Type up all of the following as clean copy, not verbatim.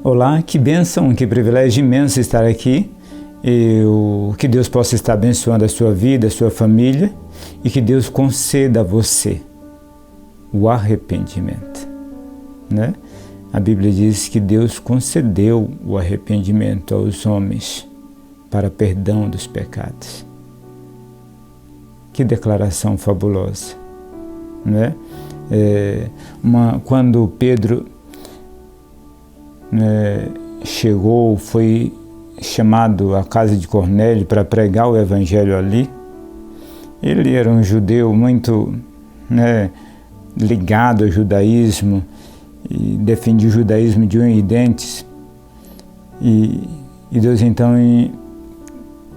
Olá, que bênção, que privilégio imenso estar aqui. Que Deus possa estar abençoando a sua vida, a sua família, e que Deus conceda a você o arrependimento, né? A Bíblia diz que Deus concedeu o arrependimento aos homens para perdão dos pecados. Que declaração fabulosa, né? Quando Pedro chegou, foi chamado à casa de Cornélio para pregar o evangelho ali. Ele era um judeu muito ligado ao judaísmo e defendia o judaísmo de unhas e dentes. E Deus então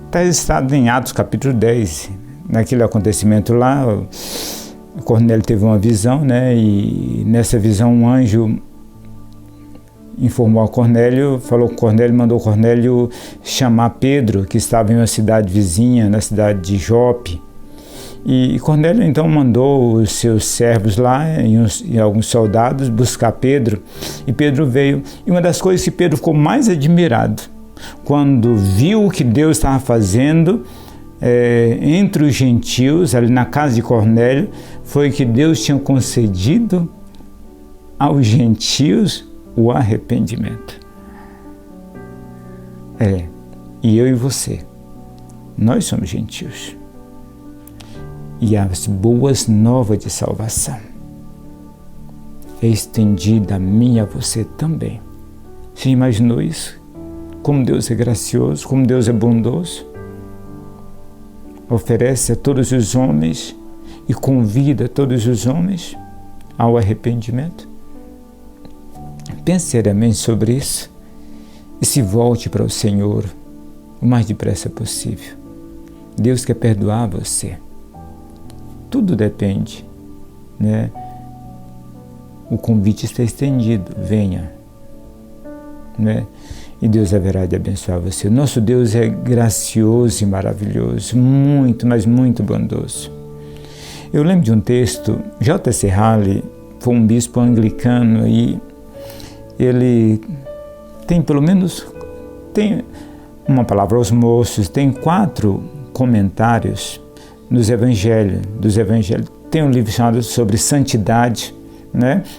está registrado em Atos capítulo 10, naquele acontecimento lá, Cornélio teve uma visão, e nessa visão um anjo informou a Cornélio, falou que Cornélio mandou Cornélio chamar Pedro, que estava em uma cidade vizinha, na cidade de Jope. E Cornélio então mandou os seus servos lá e alguns soldados buscar Pedro. E Pedro veio. E uma das coisas que Pedro ficou mais admirado, quando viu o que Deus estava fazendo entre os gentios, ali na casa de Cornélio, foi que Deus tinha concedido aos gentios o arrependimento. E eu e você, nós somos gentios. E as boas novas de salvação é estendida a mim e a você também. Você imaginou isso? Como Deus é gracioso, como Deus é bondoso. Oferece a todos os homens e convida todos os homens ao arrependimento. Pense seriamente sobre isso e se volte para o Senhor o mais depressa possível. Deus quer perdoar você. Tudo depende, O convite está estendido, venha, E Deus haverá de abençoar você. Nosso Deus é gracioso e maravilhoso, muito, mas muito bondoso. Eu lembro de um texto, J.C. Halley foi um bispo anglicano e ele tem uma palavra aos moços, tem 4 comentários dos evangelhos. Tem um livro chamado sobre santidade,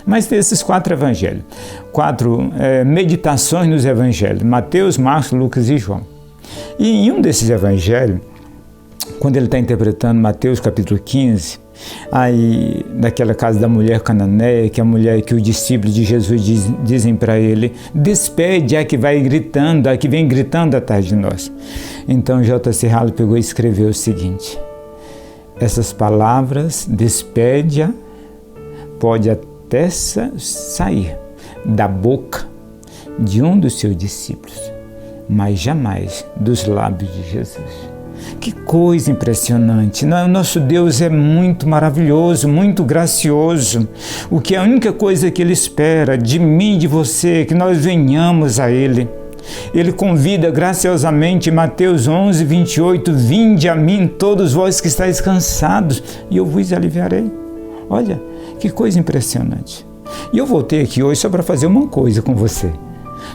Mas tem esses 4 evangelhos, 4 meditações nos evangelhos, Mateus, Marcos, Lucas e João. E em um desses evangelhos, quando ele está interpretando Mateus capítulo 15, aí daquela casa da mulher cananeia, que a mulher que os discípulos de Jesus dizem para ele: despede a que vem gritando atrás de nós. Então J.C. Halley pegou e escreveu o seguinte: essas palavras, despede-a, pode até sair da boca de um dos seus discípulos, mas jamais dos lábios de Jesus. Que coisa impressionante! O nosso Deus é muito maravilhoso, muito gracioso. O que é a única coisa que Ele espera de mim e de você, que nós venhamos a Ele. Ele convida graciosamente, Mateus 11, 28, vinde a mim todos vós que estáis cansados, e eu vos aliviarei. Olha, que coisa impressionante. E eu voltei aqui hoje só para fazer uma coisa com você.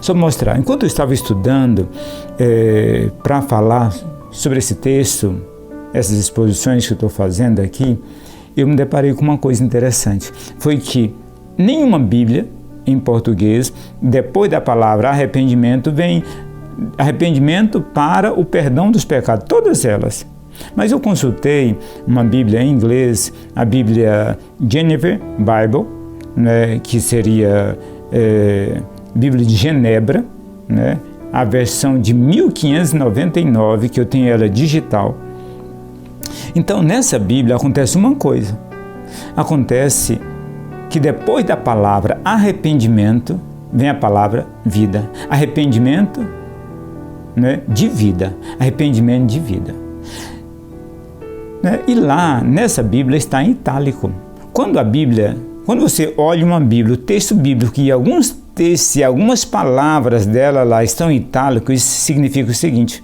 Só mostrar, enquanto eu estava estudando para falar sobre esse texto, essas exposições que eu estou fazendo aqui, eu me deparei com uma coisa interessante. Foi que nenhuma Bíblia em português, depois da palavra arrependimento, vem arrependimento para o perdão dos pecados, todas elas. Mas eu consultei uma Bíblia em inglês, a Bíblia Geneva Bible, que seria Bíblia de Genebra, a versão de 1599, que eu tenho ela digital. Então, nessa Bíblia acontece uma coisa. Acontece que depois da palavra arrependimento, vem a palavra vida. Arrependimento de vida. Arrependimento de vida. E lá, nessa Bíblia, está em itálico. Quando você olha uma Bíblia, o texto bíblico e alguns textos e algumas palavras dela lá estão em itálico, isso significa o seguinte,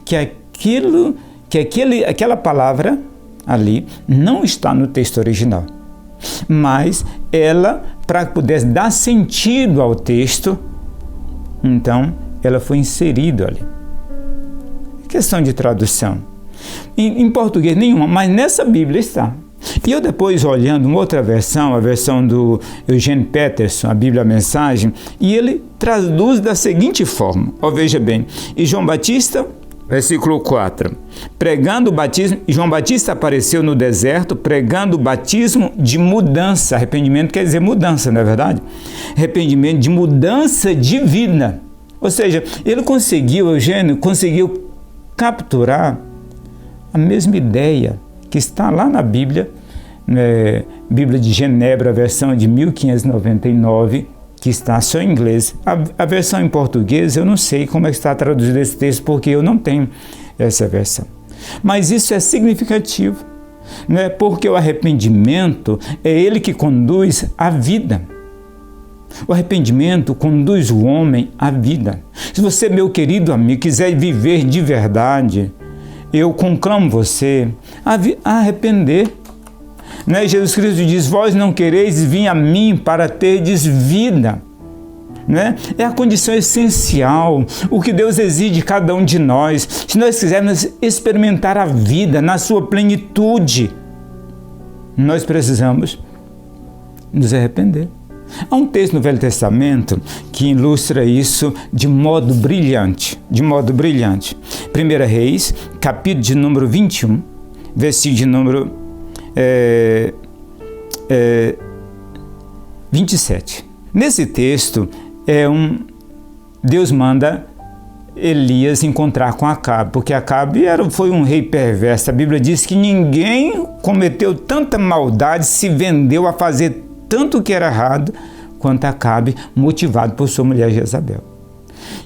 que aquela palavra ali não está no texto original, mas ela, para poder dar sentido ao texto, Então, ela foi inserida ali. Questão de tradução. Em português nenhuma, mas nessa Bíblia está. E eu depois olhando uma outra versão, a versão do Eugene Peterson, a Bíblia Mensagem, e ele traduz da seguinte forma, veja bem, e João Batista, versículo 4, pregando o batismo, João Batista apareceu no deserto pregando o batismo de mudança, arrependimento quer dizer mudança, não é verdade? Arrependimento de mudança de vida, ou seja, Eugênio conseguiu capturar a mesma ideia que está lá na Bíblia, Bíblia de Genebra, a versão de 1599, que está só em inglês. A versão em português, eu não sei como é que está traduzido esse texto, porque eu não tenho essa versão. Mas isso é significativo, né? Porque o arrependimento é ele que conduz à vida. O arrependimento conduz o homem à vida. Se você, meu querido amigo, quiser viver de verdade, eu conclamo você a arrepender. Né? Jesus Cristo diz, vós não quereis vir a mim para terdes vida. Né? É a condição essencial, o que Deus exige de cada um de nós. Se nós quisermos experimentar a vida na sua plenitude, nós precisamos nos arrepender. Há um texto no Velho Testamento que ilustra isso de modo brilhante, 1 Reis, capítulo de número 21, versículo de número 27. Nesse texto, Deus manda Elias encontrar com Acabe, porque Acabe foi um rei perverso. A Bíblia diz que ninguém cometeu tanta maldade, se vendeu a fazer tanto que era errado, quanto Acabe, motivado por sua mulher Jezabel.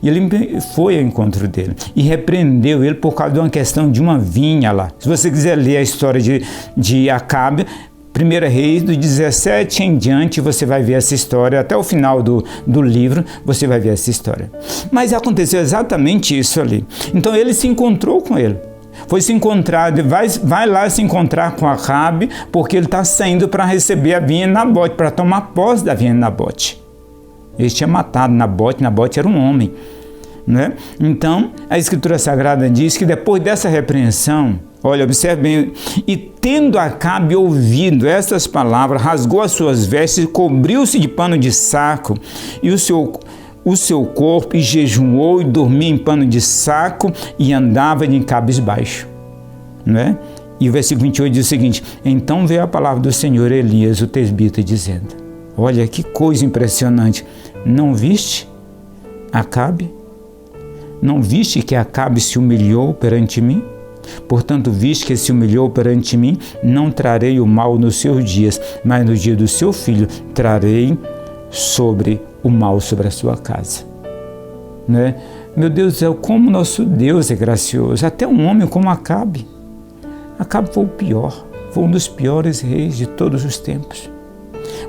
E ele foi ao encontro dele e repreendeu ele por causa de uma questão de uma vinha lá. Se você quiser ler a história de Acabe, 1 Reis, do 17 em diante, você vai ver essa história, até o final do livro, você vai ver essa história. Mas aconteceu exatamente isso ali. Então ele se encontrou com ele. Foi se encontrar, vai lá se encontrar com Acabe, porque ele está saindo para receber a vinha de Nabote, para tomar posse da vinha de Nabote. Ele tinha matado Nabote era um homem. Né? Então, a Escritura Sagrada diz que depois dessa repreensão, olha, observe bem, e tendo Acabe ouvido estas palavras, rasgou as suas vestes, cobriu-se de pano de saco, e o seu corpo, e jejuou e dormia em pano de saco e andava de cabisbaixo. Né? E o versículo 28 diz o seguinte, então veio a palavra do Senhor Elias, o tesbita, dizendo, olha que coisa impressionante, não viste Acabe? Não viste que Acabe se humilhou perante mim? Portanto, viste que se humilhou perante mim, não trarei o mal nos seus dias, mas no dia do seu filho trarei o mal sobre a sua casa. Né? Meu Deus do céu, como nosso Deus é gracioso. Até um homem como Acabe. Acabe foi o pior, foi um dos piores reis de todos os tempos.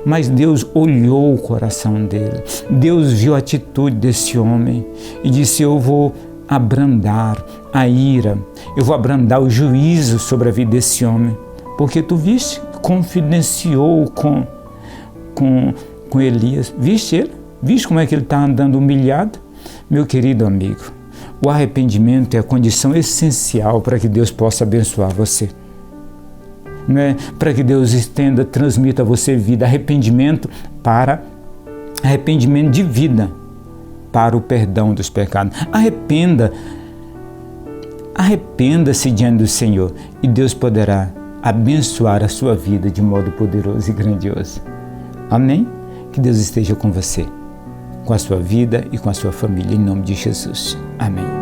Mas Deus olhou o coração dele. Deus viu a atitude desse homem e disse, eu vou abrandar a ira, eu vou abrandar o juízo sobre a vida desse homem. Porque tu viste, confidenciou com Elias. Viste ele? Viste como é que ele está andando humilhado? Meu querido amigo, o arrependimento é a condição essencial para que Deus possa abençoar você. Né? Para que Deus transmita a você vida, arrependimento de vida, para o perdão dos pecados. Arrependa-se diante do Senhor e Deus poderá abençoar a sua vida de modo poderoso e grandioso. Amém? Que Deus esteja com você, com a sua vida e com a sua família, em nome de Jesus. Amém.